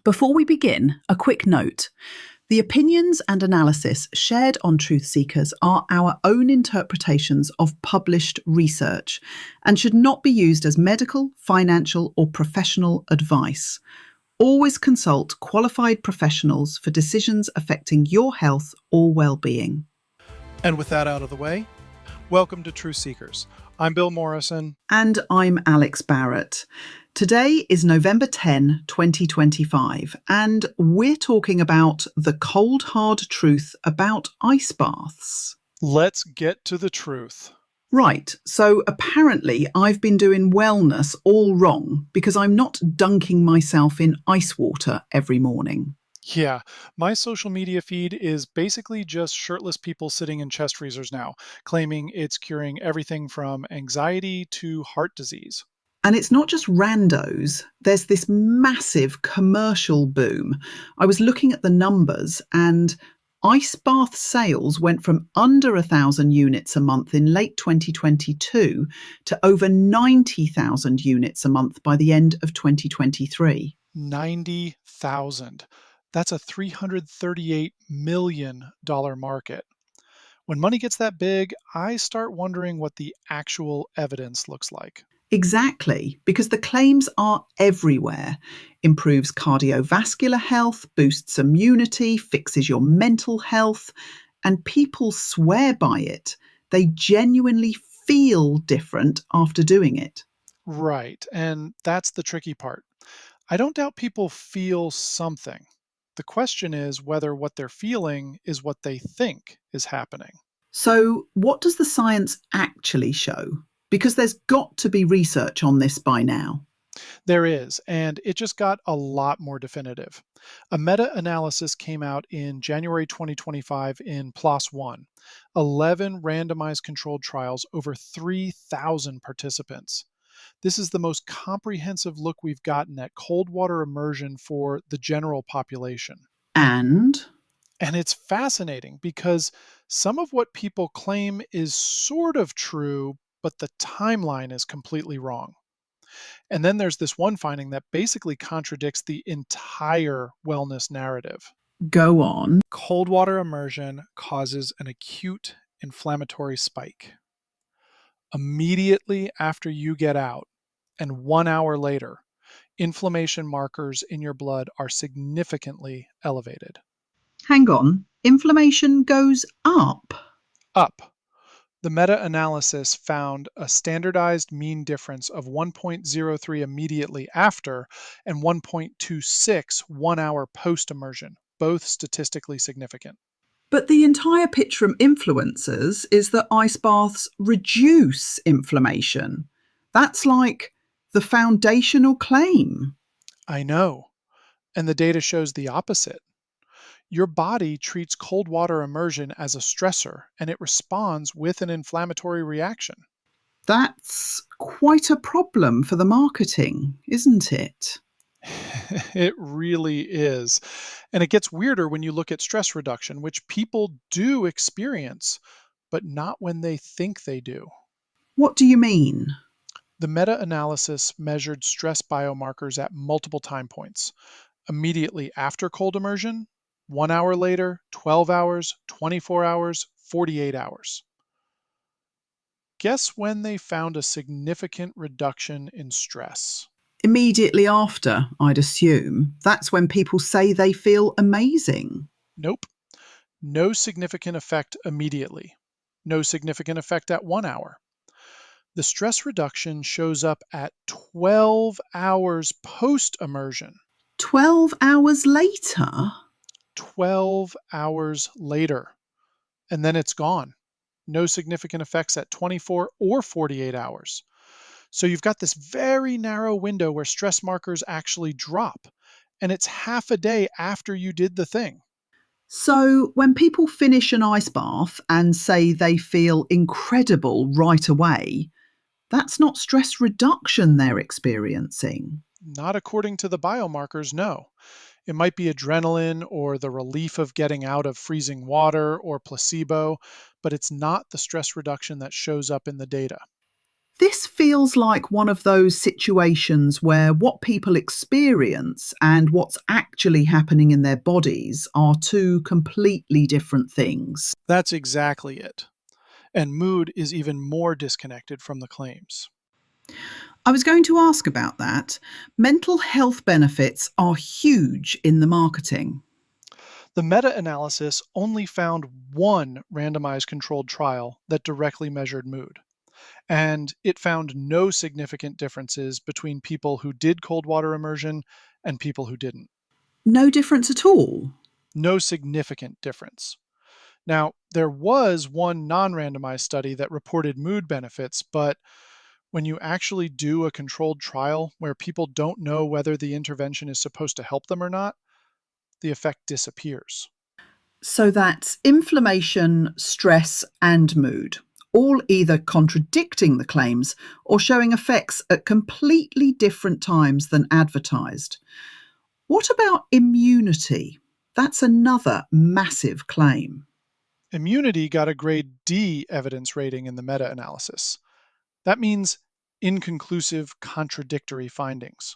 Before we begin, a quick note. The opinions and analysis shared on Truth Seekers are our own interpretations of published research and should not be used as medical, financial, or professional advice. Always consult qualified professionals for decisions affecting your health or well-being. And with that out of the way, welcome to Truth Seekers. I'm Bill Morrison. And I'm Alex Barrett. Today is November 10, 2025, and we're talking about the cold, hard truth about ice baths. Let's get to the truth. Right, so apparently I've been doing wellness all wrong because I'm not dunking myself in ice water every morning. Yeah, my social media feed is basically just shirtless people sitting in chest freezers now, claiming it's curing everything from anxiety to heart disease. And it's not just randos. There's this massive commercial boom. I was looking at the numbers and ice bath sales went from under 1,000 units a month in late 2022 to over 90,000 units a month by the end of 2023. 90,000. That's a $338 million market. When money gets that big, I start wondering what the actual evidence looks like. Exactly, because the claims are everywhere. Improves cardiovascular health, boosts immunity, fixes your mental health, and people swear by it. They genuinely feel different after doing it. Right, and that's the tricky part. I don't doubt people feel something. The question is whether what they're feeling is what they think is happening. So, what does the science actually show? Because there's got to be research on this by now. There is, and it just got a lot more definitive. A meta analysis came out in January 2025 in PLOS One, 11 randomized controlled trials, over 3,000 participants. This is the most comprehensive look we've gotten at cold water immersion for the general population. And And it's fascinating because some of what people claim is sort of true, but the timeline is completely wrong. And then there's this one finding that basically contradicts the entire wellness narrative. go on. Cold water immersion causes an acute inflammatory spike. Immediately after you get out, and 1 hour later, inflammation markers in your blood are significantly elevated. Hang on. Inflammation goes up. Up. The meta analysis found a standardized mean difference of 1.03 immediately after and 1.26 1 hour post immersion, both statistically significant. But the entire pitch from influencers is that ice baths reduce inflammation. That's like the foundational claim. I know. And the data shows the opposite. Your body treats cold water immersion as a stressor and it responds with an inflammatory reaction. That's quite a problem for the marketing, isn't it? It really is. And it gets weirder when you look at stress reduction, which people do experience, but not when they think they do. What do you mean? The meta analysis measured stress biomarkers at multiple time points immediately after cold immersion, 1 hour later, 12 hours, 24 hours, 48 hours. Guess when they found a significant reduction in stress? Immediately after, I'd assume. That's when people say they feel amazing. Nope. No significant effect immediately. No significant effect at 1 hour. The stress reduction shows up at 12 hours post immersion. 12 hours later? 12 hours later. And then it's gone. No significant effects at 24 or 48 hours. So you've got this very narrow window where stress markers actually drop. And it's half a day after you did the thing. So, when people finish an ice bath and say they feel incredible right away, that's not stress reduction they're experiencing. Not according to the biomarkers, no. It might be adrenaline or the relief of getting out of freezing water or placebo, but it's not the stress reduction that shows up in the data. This feels like one of those situations where what people experience and what's actually happening in their bodies are two completely different things. That's exactly it. And mood is even more disconnected from the claims. I was going to ask about that. Mental health benefits are huge in the marketing. The meta analysis only found one randomized controlled trial that directly measured mood, and it found no significant differences between people who did cold water immersion and people who didn't. No difference at all. No significant difference. Now, there was one non randomized study that reported mood benefits, but when you actually do a controlled trial where people don't know whether the intervention is supposed to help them or not, the effect disappears. So that's inflammation, stress, and mood, all either contradicting the claims or showing effects at completely different times than advertised. What about immunity? That's another massive claim. Immunity got a grade D evidence rating in the meta analysis. That means inconclusive, contradictory findings.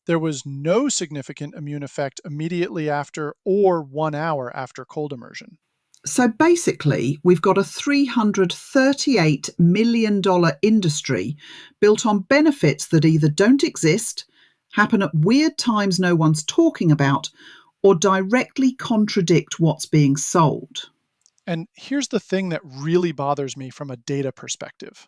There was no significant immune effect immediately after or 1 hour after cold immersion. So basically, we've got a $338 million industry built on benefits that either don't exist, happen at weird times no one's talking about, or directly contradict what's being sold. And here's the thing that really bothers me from a data perspective.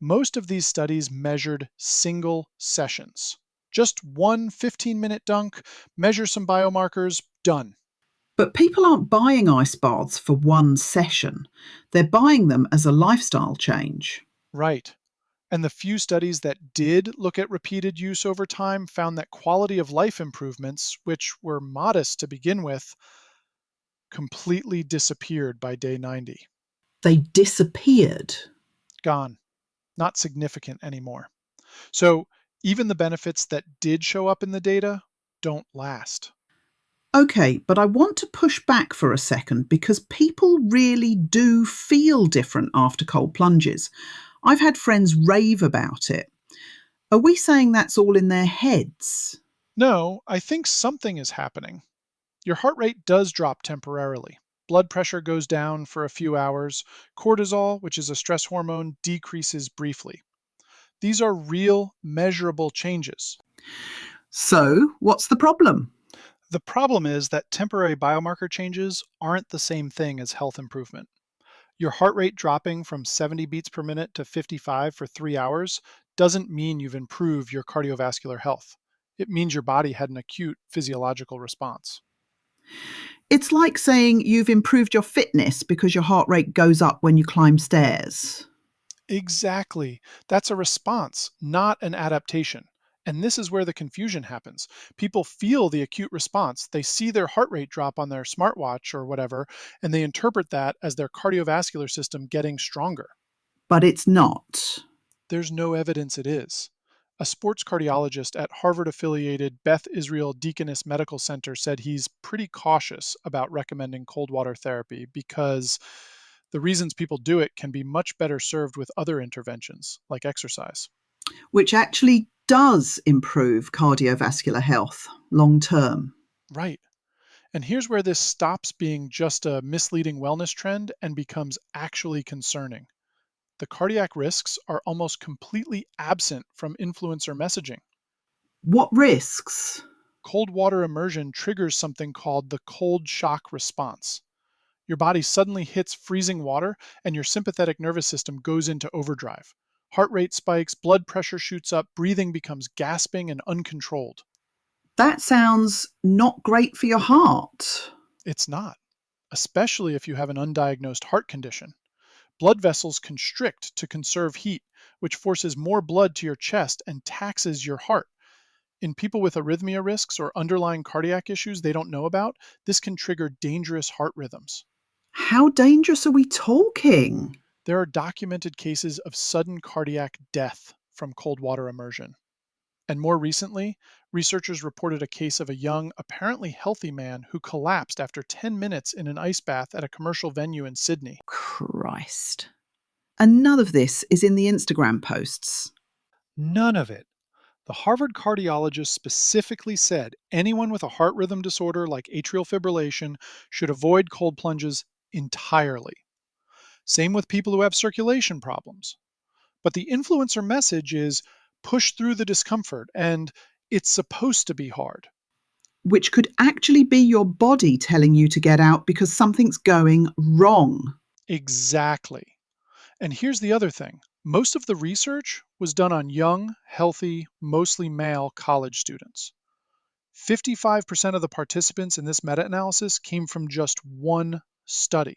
Most of these studies measured single sessions. Just one 15-minute dunk, measure some biomarkers, done. But people aren't buying ice baths for one session, they're buying them as a lifestyle change. Right. And the few studies that did look at repeated use over time found that quality of life improvements, which were modest to begin with, completely disappeared by day 90. They disappeared. Gone. Not significant anymore. So even the benefits that did show up in the data don't last. Okay, but I want to push back for a second because people really do feel different after cold plunges. I've had friends rave about it. Are we saying that's all in their heads? No, I think something is happening. Your heart rate does drop temporarily. Blood pressure goes down for a few hours. Cortisol, which is a stress hormone, decreases briefly. These are real, measurable changes. So, what's the problem? The problem is that temporary biomarker changes aren't the same thing as health improvement. Your heart rate dropping from 70 beats per minute to 55 for 3 hours doesn't mean you've improved your cardiovascular health. It means your body had an acute physiological response. It's like saying you've improved your fitness because your heart rate goes up when you climb stairs. Exactly. That's a response, not an adaptation. And this is where the confusion happens. People feel the acute response. They see their heart rate drop on their smartwatch or whatever, and they interpret that as their cardiovascular system getting stronger. But it's not. There's no evidence it is. A sports cardiologist at Harvard affiliated Beth Israel Deaconess Medical Center said he's pretty cautious about recommending cold water therapy because the reasons people do it can be much better served with other interventions like exercise. Which actually does improve cardiovascular health long term. Right. And here's where this stops being just a misleading wellness trend and becomes actually concerning. The cardiac risks are almost completely absent from influencer messaging. What risks? Cold water immersion triggers something called the cold shock response. Your body suddenly hits freezing water and your sympathetic nervous system goes into overdrive. Heart rate spikes, blood pressure shoots up, breathing becomes gasping and uncontrolled. That sounds not great for your heart. It's not, especially if you have an undiagnosed heart condition. Blood vessels constrict to conserve heat, which forces more blood to your chest and taxes your heart. In people with arrhythmia risks or underlying cardiac issues they don't know about, this can trigger dangerous heart rhythms. How dangerous are we talking? There are documented cases of sudden cardiac death from cold water immersion. And more recently, researchers reported a case of a young, apparently healthy man who collapsed after 10 minutes in an ice bath at a commercial venue in Sydney. Christ. And none of this is in the Instagram posts. None of it. The Harvard cardiologist specifically said anyone with a heart rhythm disorder like atrial fibrillation should avoid cold plunges entirely. Same with people who have circulation problems. But the influencer message is push through the discomfort and it's supposed to be hard. Which could actually be your body telling you to get out because something's going wrong. Exactly. And here's the other thing, most of the research was done on young, healthy, mostly male college students. 55% of the participants in this meta analysis came from just one study.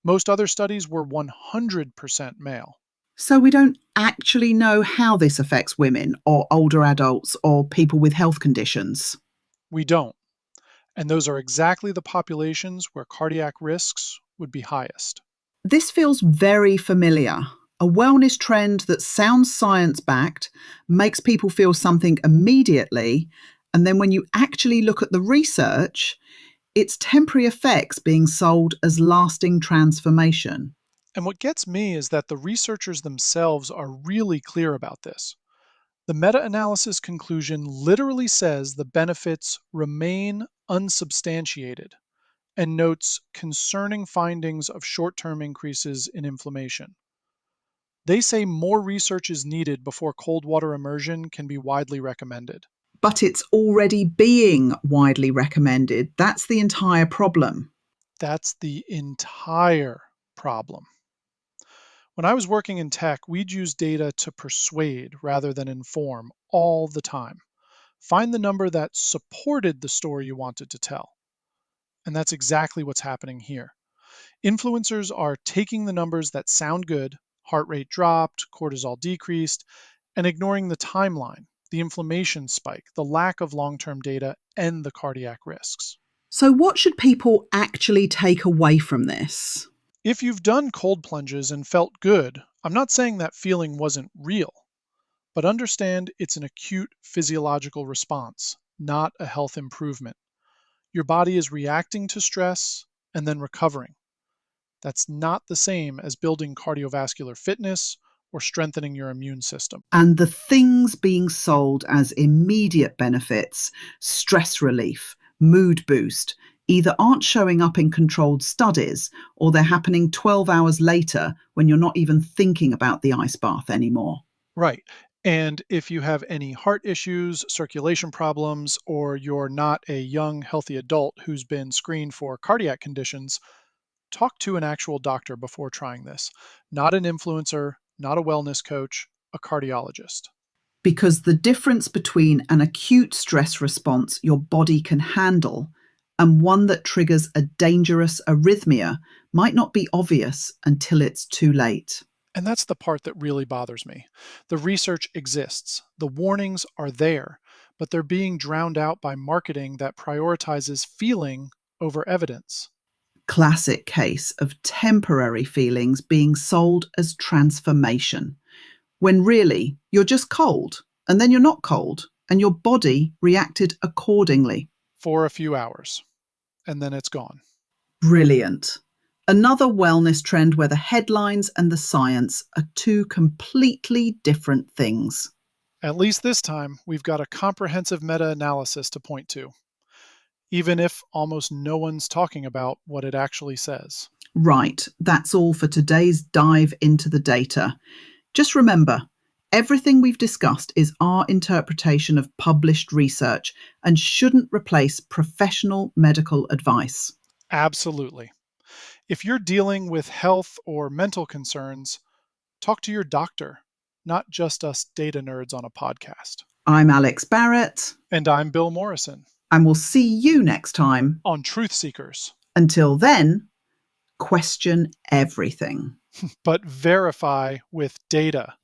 Most other studies were 100% male. So we don't actually know how this affects women or older adults or people with health conditions. We don't. And those are exactly the populations where cardiac risks would be highest. This feels very familiar. A wellness trend that sounds science backed, makes people feel something immediately, and then when you actually look at the research, it's temporary effects being sold as lasting transformation. And what gets me is that the researchers themselves are really clear about this. The meta analysis conclusion literally says the benefits remain unsubstantiated and notes concerning findings of short term increases in inflammation. They say more research is needed before cold water immersion can be widely recommended. But it's already being widely recommended. That's the entire problem. That's the entire problem. When I was working in tech, we'd use data to persuade rather than inform all the time. Find the number that supported the story you wanted to tell. And that's exactly what's happening here. Influencers are taking the numbers that sound good, heart rate dropped, cortisol decreased, and ignoring the timeline, the inflammation spike, the lack of long term data, and the cardiac risks. So, what should people actually take away from this? If you've done cold plunges and felt good, I'm not saying that feeling wasn't real, but understand it's an acute physiological response, not a health improvement. Your body is reacting to stress and then recovering. That's not the same as building cardiovascular fitness or strengthening your immune system. And the things being sold as immediate benefits, stress relief, mood boost, either aren't showing up in controlled studies or they're happening 12 hours later when you're not even thinking about the ice bath anymore. Right. And if you have any heart issues, circulation problems, or you're not a young, healthy adult who's been screened for cardiac conditions, talk to an actual doctor before trying this. Not an influencer, not a wellness coach, a cardiologist. Because the difference between an acute stress response your body can handle and one that triggers a dangerous arrhythmia might not be obvious until it's too late. And that's the part that really bothers me. The research exists, the warnings are there, but they're being drowned out by marketing that prioritizes feeling over evidence. Classic case of temporary feelings being sold as transformation, when really you're just cold, and then you're not cold, and your body reacted accordingly. For a few hours, and then it's gone. Brilliant. Another wellness trend where the headlines and the science are two completely different things. At least this time, we've got a comprehensive meta analysis to point to, even if almost no one's talking about what it actually says. Right, that's all for today's dive into the data. Just remember, everything we've discussed is our interpretation of published research and shouldn't replace professional medical advice. Absolutely. If you're dealing with health or mental concerns, talk to your doctor, not just us data nerds on a podcast. I'm Alex Barrett, And I'm Bill Morrison and we'll see you next time. on Truth Seekers, Until then, question everything. but verify with data.